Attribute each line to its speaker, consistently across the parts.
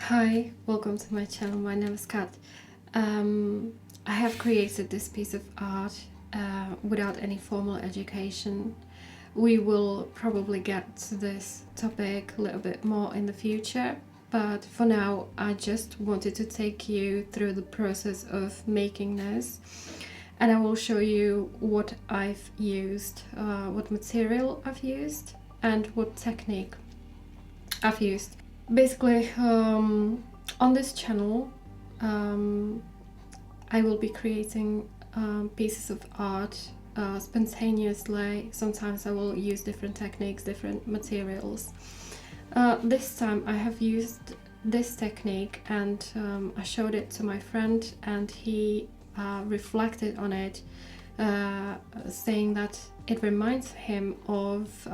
Speaker 1: Hi, welcome to my channel. My name is Kat. I have created this piece of art without any formal education. We will probably get to this topic a little bit more in the future, but for now I just wanted to take you through the process of making this, and I will show you what I've used, what material I've used, and what technique I've used. Basically, on this channel, I will be creating pieces of art spontaneously. Sometimes I will use different techniques, different materials. This time I have used this technique, and I showed it to my friend, and he reflected on it, saying that it reminds him of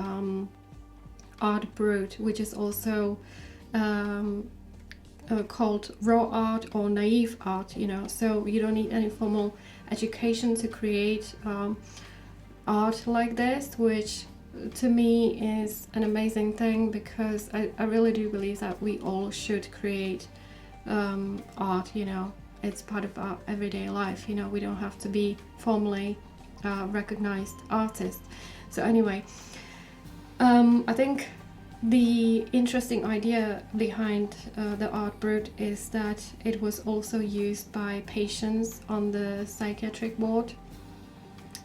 Speaker 1: Art Brut, which is also called raw art or naive art, so you don't need any formal education to create art like this, which to me is an amazing thing, because I really do believe that we all should create art. It's part of our everyday life. We don't have to be formally recognized artists. So anyway, I think the interesting idea behind the Art Brut is that it was also used by patients on the psychiatric ward,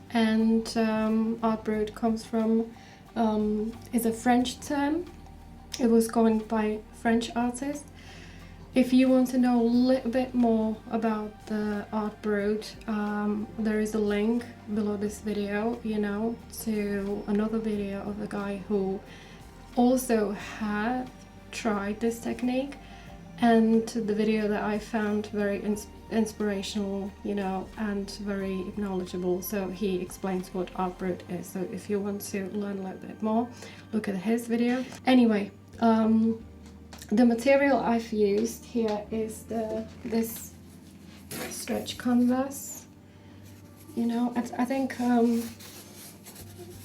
Speaker 1: and Art Brut comes from is a French term. It was coined by French artists. If you want to know a little bit more about the Art Brut, there is a link below this video, to another video of a guy who also have tried this technique, and the video that I found very inspirational, and very knowledgeable. So he explains what Art Brut is. So if you want to learn a little bit more, look at his video. Anyway, the material I've used here is this stretch canvas. I think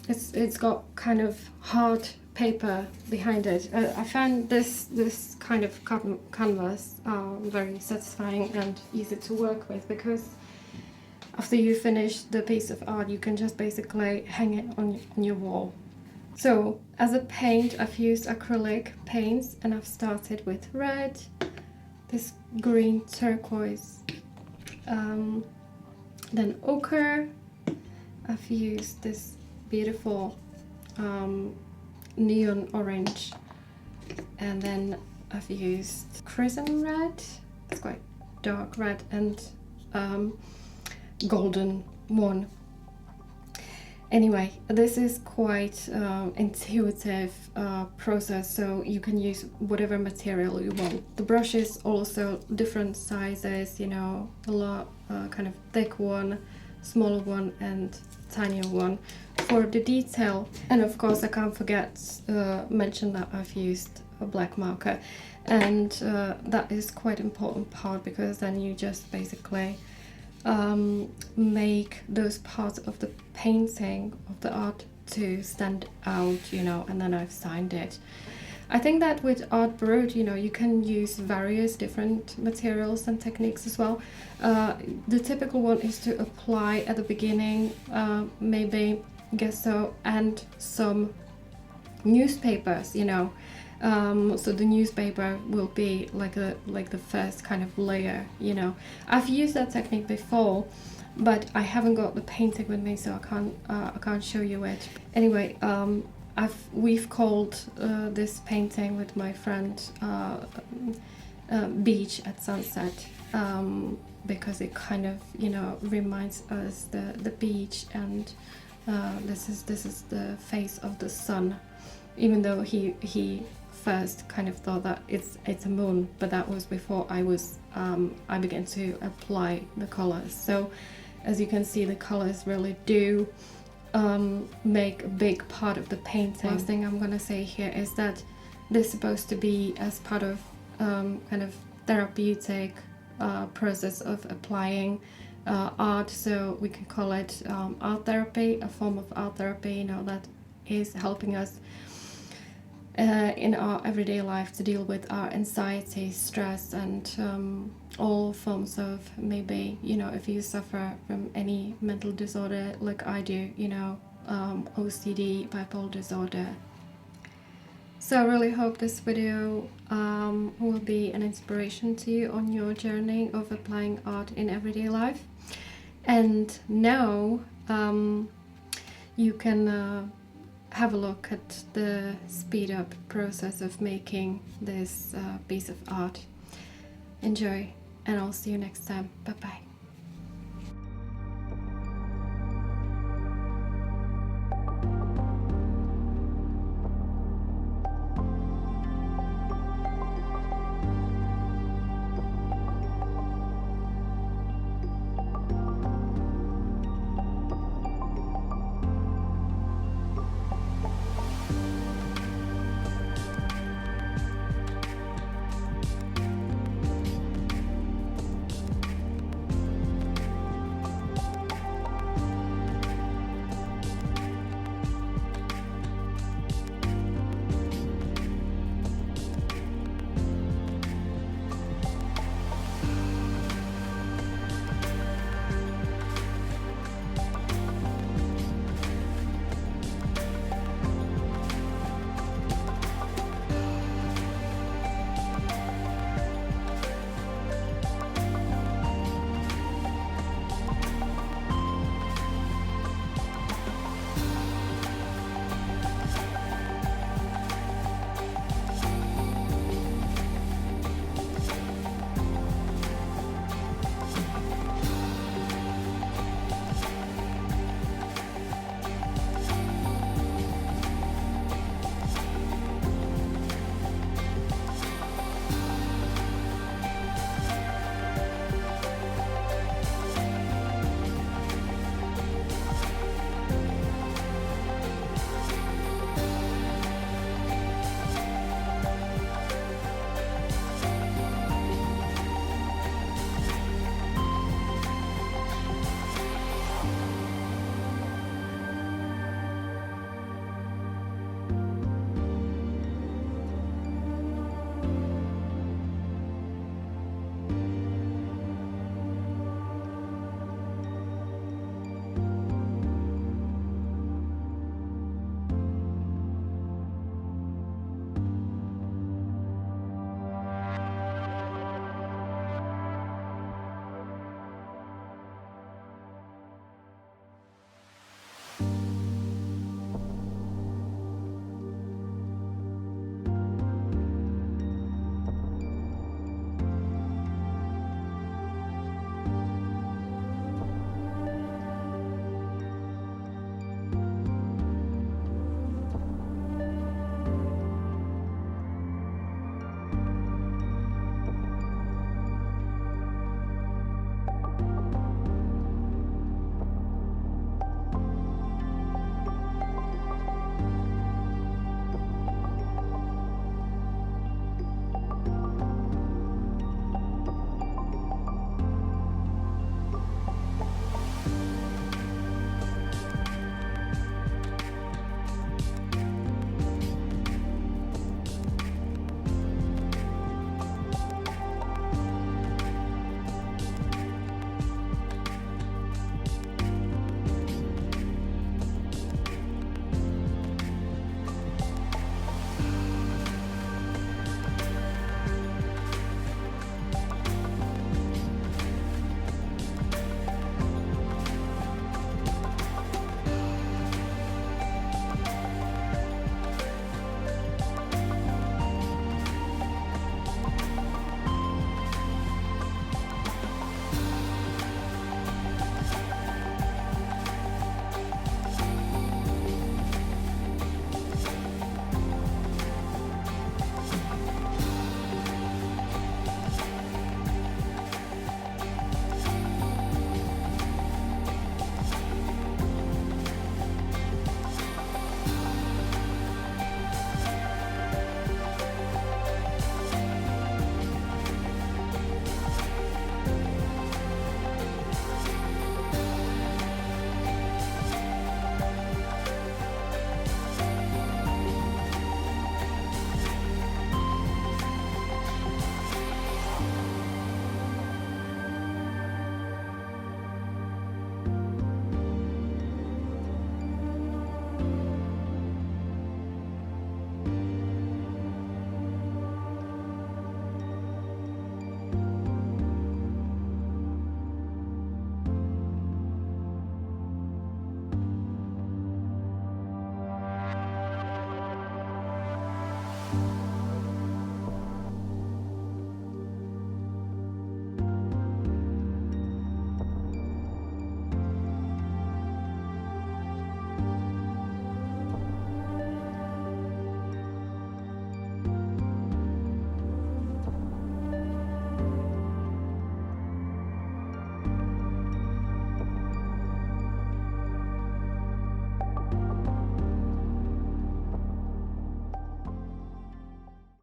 Speaker 1: it's got kind of hard paper behind it. I found this kind of canvas very satisfying and easy to work with, because after you finish the piece of art, you can just basically hang it on your wall. So as a paint, I've used acrylic paints, and I've started with red, this green turquoise, then ochre. I've used this beautiful neon orange, and then I've used crimson red, it's quite dark red, and golden one. Anyway, this is quite intuitive process, so you can use whatever material you want. The brushes also different sizes, a lot kind of thick one, smaller one, and tinier one for the detail. And of course I can't forget mention that I've used a black marker, and that is quite important part, because then you just basically make those parts of the painting, of the art, to stand out, and then I've signed it. I think that with Art Brut, you can use various different materials and techniques as well. The typical one is to apply at the beginning, maybe gesso and some newspapers, so the newspaper will be like the first kind of layer. I've used that technique before, but I haven't got the painting with me, so I can't show you it. Anyway, we've called this painting with my friend Beach at Sunset, because it kind of reminds us the beach, and this is the face of the sun, even though he first kind of thought that it's a moon, but that was before I began to apply the colors. So as you can see, the colors really do make a big part of the painting. Last thing I'm gonna say here is that this is supposed to be as part of kind of therapeutic process of applying art, so we can call it art therapy, a form of art therapy, that is helping us in our everyday life to deal with our anxiety, stress, and all forms of, maybe, you know, if you suffer from any mental disorder like I do, you know, OCD, bipolar disorder. So I really hope this video will be an inspiration to you on your journey of applying art in everyday life. And now you can have a look at the speed up process of making this piece of art. Enjoy, and I'll see you next time. Bye bye.